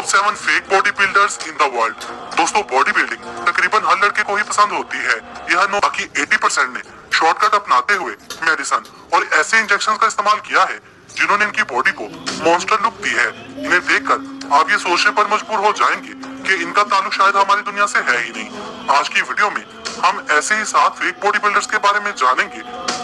7 fake body builders in the world. दोस्तों, body building तकरीबन हर लड़के को ही पसंद होती है। यह नो बाकी 80% ने शॉर्टकट अपनाते हुए मेडिसिन और ऐसे इंजेक्शन का इस्तेमाल किया है जिन्होंने इनकी बॉडी को मॉन्स्टर लुक दी है। इन्हें देखकर आप ये सोचने पर मजबूर हो जाएंगे कि इनका ताल्लुक शायद हमारी दुनिया से है ही नहीं। आज की वीडियो में हम ऐसे ही 7 फेक बॉडी बिल्डर्स के बारे में जानेंगे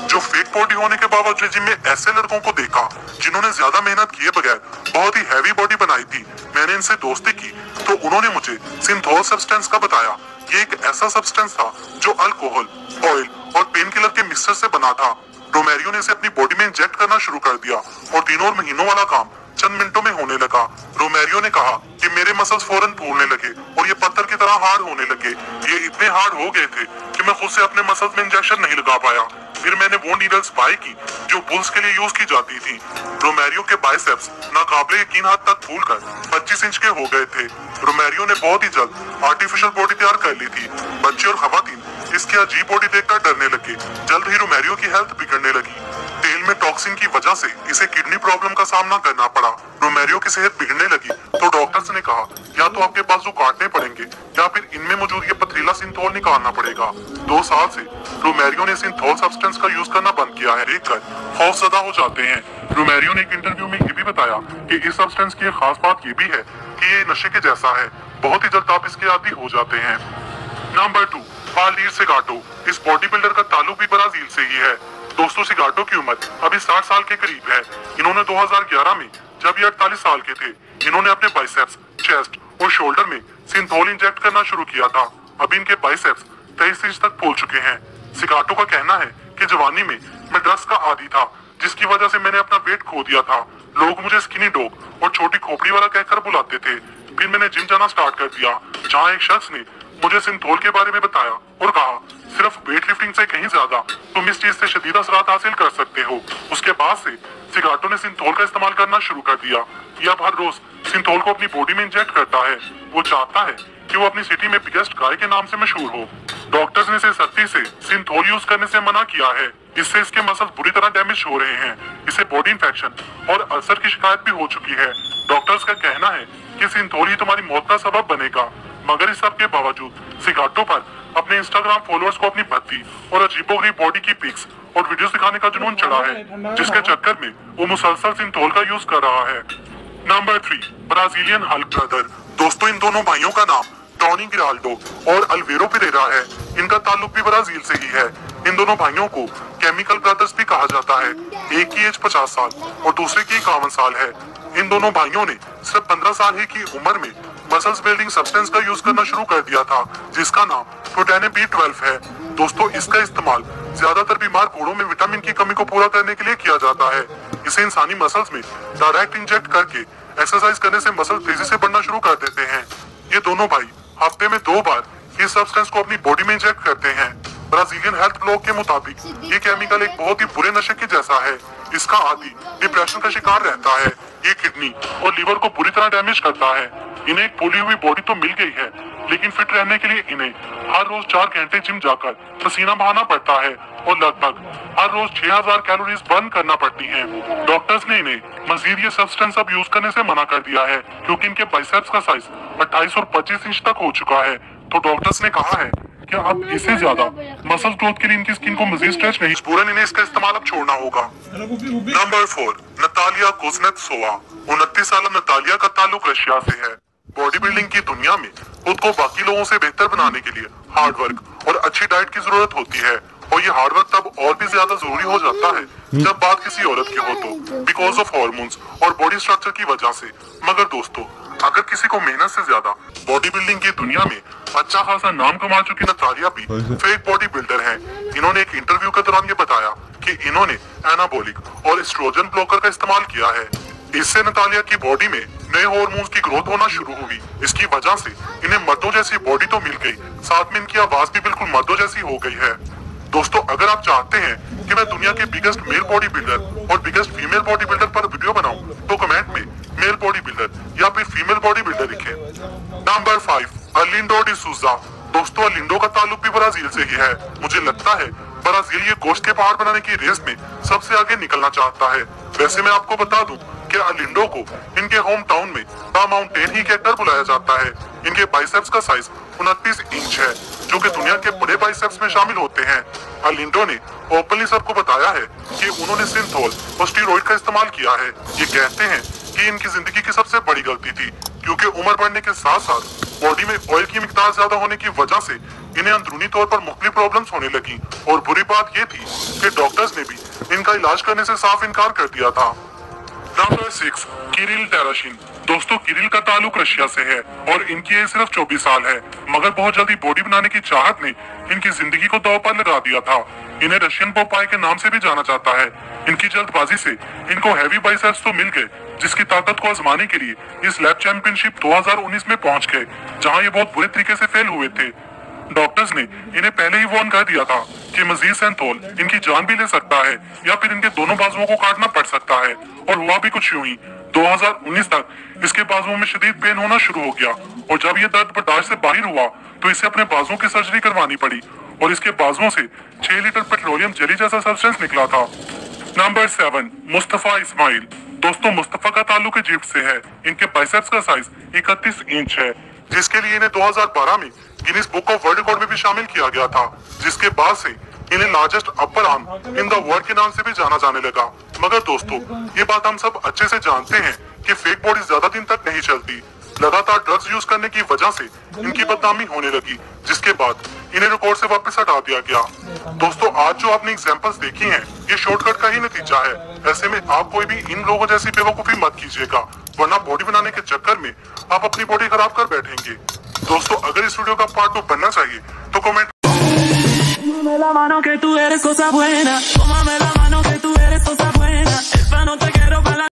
जो फेक बॉडी होने के बावजूद जिम में ऐसे लड़कों को देखा जिन्होंने ज्यादा मेहनत किए बगैर बहुत ही हैवी बॉडी बनाई थी। मैंने इनसे दोस्ती की तो उन्होंने मुझे सिंथोल सब्सटेंस का बताया। ये एक ऐसा सब्सटेंस था जो अल्कोहल, ऑयल और पेन किलर के मिक्सचर से बना था। रोमेरियो ने इसे अपनी बॉडी में इंजेक्ट करना शुरू कर दिया और दिनों और महीनों वाला काम चंद मिनटों में होने लगा। रोमेरियो ने कहा कि मेरे मसल्स फौरन फूलने लगे और ये पत्थर की तरह हार्ड होने लगे। ये इतने हार्ड हो गए थे कि मैं खुद से अपने मसल्स में इंजेक्शन नहीं लगा पाया। फिर मैंने वो नीडल्स बाय की जो बुल्स के लिए यूज की जाती थी। रोमेरियो के बाइसेप्स नाकाबिले यकीन हद तक फूलकर 25 इंच के हो गए थे। रोमेरियो ने बहुत ही जल्द आर्टिफिशियल बॉडी तैयार कर ली थी। बच्चे और खवातीन इसकी अजीब बॉडी देखकर डरने लगे। जल्द ही रोमेरियो की हेल्थ बिगड़ने लगी। तेल में टॉक्सिन की वजह से इसे किडनी प्रॉब्लम का सामना करना पड़ा। रोमेरियो की सेहत बिगड़ने लगी तो डॉक्टर्स ने कहा या तो आपके बाजू काटने पड़ेंगे या फिर इनमें मौजूद ये पथरीला सिंथोल निकालना पड़ेगा। 2 साल से रोमेरियो ने सिंथोल सब्सटेंस का यूज करना बंद किया है। देखकर खौफजदा हो जाते हैं। रोमेरियो ने एक इंटरव्यू में ये भी बताया कि इस सब्सटेंस की एक खास बात ये भी है कि ये नशे के जैसा है। बहुत ही जल्द आप इसके आदी हो जाते हैं। नंबर 2, पालिर सिगाटो। इस बॉडी बिल्डर का ताल्लुक भी ब्राजील से ही है। दोस्तों, सिगाटो की उम्र अभी 60 साल के करीब है। इन्होंने 2011 में जब ये 48 साल के थे, इन्होंने अपने बाइसेप्स, चेस्ट और शोल्डर में सिंथोल इंजेक्ट करना शुरू किया था। अभी इनके बाइसेप्स 23 इंच तक फूल चुके हैं। सिगाटो का कहना है कि जवानी में मैं ड्रग्स का आदी था जिसकी वजह से मैंने अपना वेट खो दिया था। लोग मुझे स्किनी डॉग और छोटी खोपड़ी वाला कहकर बुलाते थे। फिर मैंने जिम जाना स्टार्ट कर दिया जहाँ एक शख्स ने मुझे सिंथोल के बारे में बताया और कहा सिर्फ वेट लिफ्टिंग से कहीं ज्यादा तुम इस चीज से शदीद असरात हासिल कर सकते हो। उसके बाद से सिगाटो ने सिंथोल का इस्तेमाल करना शुरू कर दिया। यह अब हर रोज सिंथोल को अपनी बॉडी में इंजेक्ट करता है। वो चाहता है कि वो अपनी सिटी में बिगेस्ट गाय के नाम से मशहूर हो। डॉक्टर्स ने इसे सख्ती से सिंथोल यूज करने से मना किया है। इससे इसके मसल्स बुरी तरह डैमेज हो रहे हैं। इसे बॉडी इंफेक्शन और अल्सर की शिकायत भी हो चुकी है। डॉक्टर्स का कहना है कि सिंथोल ही तुम्हारी मौत का सबब बनेगा। मगर इस सब के बावजूद सिगाटो पर अपने इंस्टाग्राम फॉलोअर्स को अपनी भद्दी और अजीबोगरीब बॉडी की पिक्स और वीडियोस दिखाने का जुनून चढ़ा है, जिसके चक्कर में वो मुसलसल सिंथोल का यूज कर रहा है। Number 3, Brazilian Hulk brother. दोस्तों, इन दोनों भाइयों का नाम टोनी गिराल्डो और अल्वेरो पेरेरा है। इनका ताल्लुक भी ब्राजील से ही है। इन दोनों भाइयों को केमिकल ब्रदर्स भी कहा जाता है। एक की एज 50 साल और दूसरे की 51 साल है। इन दोनों भाइयों ने सिर्फ 15 साल ही की उम्र में मसल्स बिल्डिंग सब्सटेंस का यूज करना शुरू कर दिया था जिसका नाम प्रोटेन B12 है। दोस्तों, इसका इस्तेमाल ज्यादातर बीमार घोड़ों में विटामिन की कमी को पूरा करने के लिए किया जाता है। इसे इंसानी मसल्स में डायरेक्ट इंजेक्ट करके एक्सरसाइज करने से मसल तेजी से बढ़ना शुरू कर देते हैं। ये दोनों भाई हफ्ते में 2 बार इस सब्सटेंस को अपनी बॉडी में इंजेक्ट करते हैं। ब्राजीलियन हेल्थ ब्लॉग के मुताबिक ये केमिकल एक बहुत ही बुरे नशे के जैसा है। इसका आदी डिप्रेशन का शिकार रहता है। ये किडनी और लीवर को बुरी तरह डैमेज करता है। इन्हें एक फूली हुई बॉडी तो मिल गई है, लेकिन फिट रहने के लिए इन्हें हर रोज 4 घंटे जिम जाकर पसीना बहाना पड़ता है और लगभग हर रोज 6000 कैलोरीज बर्न करना पड़ती हैं। डॉक्टर्स ने इन्हें मजीद ये सब्सटेंस अब यूज करने से मना कर दिया है क्योंकि इनके बाइसेप्स का साइज 28 और 25 इंच तक हो चुका है। तो डॉक्टर्स ने कहा है कि अब इससे ज्यादा मसल ग्रोथ के लिए इनकी स्किन को मजीद स्ट्रेच नहीं, मजबूरन इन्हें इसका इस्तेमाल अब छोड़ना होगा। Number 4, Natalia Kuznetsova. 29 साल नतालिया का ताल्लुक रशिया से है। बॉडी बिल्डिंग की दुनिया में खुद को बाकी लोगों से बेहतर बनाने के लिए हार्ड वर्क और अच्छी डाइट की जरूरत होती है और ये हार्ड वर्क तब और भी ज्यादा जरूरी हो जाता है जब बात किसी औरत की हो तो बिकॉज ऑफ हार्मोन्स और बॉडी स्ट्रक्चर की वजह से। मगर दोस्तों, अगर किसी को मेहनत से ज्यादा बॉडी बिल्डिंग की दुनिया में अच्छा खासा नाम कमा चुकी नतालिया भी फेक बॉडी बिल्डर है। इन्होंने एक इंटरव्यू के दौरान ये बताया कि इन्होंने एनाबॉलिक और एस्ट्रोजन ब्लॉकर का इस्तेमाल किया है। इससे नतालिया की बॉडी में नए हार्मोन्स की ग्रोथ होना शुरू हुई। इसकी वजह से इन्हें मर्दों जैसी बॉडी तो मिल गई, साथ में इनकी आवाज भी बिल्कुल मर्दों जैसी हो गई है। दोस्तों, अगर आप चाहते हैं कि मैं दुनिया के बिगेस्ट मेल बॉडी बिल्डर और बिगेस्ट फीमेल बॉडी बिल्डर पर वीडियो बनाऊं, तो कमेंट में मेल बॉडी बिल्डर या फिर फीमेल बॉडी बिल्डर लिखें। नंबर 5, अर्लिंडो डी सूजा। दोस्तों, अर्लिंडो का ताल्लुक भी ब्राजील से ही है। मुझे लगता है ब्राजील ये गोश्त के पहाड़ बनाने की रेस में सबसे आगे निकलना चाहता है। वैसे मैं आपको बता दूं इनके अलिंडो को इनके होम टाउन में द माउंटेन ही कहकर बुलाया जाता है। इनके बाइसेप्स का साइज 29 इंच है, जो कि दुनिया के बड़े बाइसेप्स में शामिल होते हैं। अलिंडो ने ओपनली सबको बताया है कि उन्होंने सिंथोल और स्टीरॉइड का इस्तेमाल किया है। ये कहते हैं कि इनकी जिंदगी की सबसे बड़ी गलती थी, क्योंकि उम्र बढ़ने के साथ साथ बॉडी में ऑयल की मिकदार ज्यादा होने की वजह से इन्हें अंदरूनी तौर पर मुख्तलिफ प्रॉब्लम्स होने लगी। और बुरी बात ये थी कि डॉक्टर्स ने भी इनका इलाज करने से साफ इनकार कर दिया था। Number 6, Kirill Terashin. दोस्तों, किरिल का ताल्लुक रशिया से है और इनकी एज सिर्फ 24 साल है, मगर बहुत जल्दी बॉडी बनाने की चाहत ने इनकी जिंदगी को दांव पर लगा दिया था। इन्हें रशियन पोपाई के नाम से भी जाना जाता है। इनकी जल्दबाजी से इनको हैवी बाइसेप्स तो मिल गए, जिसकी ताकत को आजमाने के लिए इस लैब चैंपियनशिप 2019 में पहुंच गए, जहां ये बहुत बुरे तरीके से फेल हुए थे। डॉक्टर्स ने इन्हें पहले ही वार्न कर दिया था कि मजीद सिंथोल इनकी जान भी ले सकता है या फिर इनके दोनों बाजुओं को काटना पड़ सकता है। और हुआ भी कुछ यूं ही। 2019 तक इसके बाजुओं में शदीद पेन होना शुरू हो गया और जब ये दर्द बर्दाश्त से बाहर हुआ तो इसे अपने बाजुओं की सर्जरी करवानी पड़ी और इसके बाजुओं से 6 लीटर पेट्रोलियम जेली जैसा सब्सटेंस निकला था। नंबर 7, मुस्तफा इस्माइल। दोस्तों, मुस्तफा का ताल्लुक इजिप्ट से है। इनके बाइसेप्स का साइज 31 इंच है, जिसके लिए इन्हें 2012 में Guinness book of world record में भी शामिल किया गया था, जिसके बाद से इन्हें largest upper arm in the world के नाम से भी जाना जाने लगा। मगर दोस्तों, ये बात हम सब अच्छे से जानते हैं कि फेक बॉडी ज्यादा दिन तक नहीं चलती। लगातार ड्रग्स यूज करने की वजह से इनकी बदनामी होने लगी, जिसके बाद इन्हें रिकॉर्ड से वापस हटा दिया गया। दोस्तों, आज जो आपने एग्जांपल्स देखी हैं, ये शॉर्टकट का ही नतीजा है। ऐसे में आप कोई भी इन लोगों जैसी बेवकूफी मत कीजिएगा, वरना बॉडी बनाने के चक्कर में आप अपनी बॉडी खराब कर बैठेंगे। दोस्तों, अगर इस वीडियो का पार्ट 2 बनना चाहिए तो comment. Tómame la mano que tú eres cosa buena, tómame la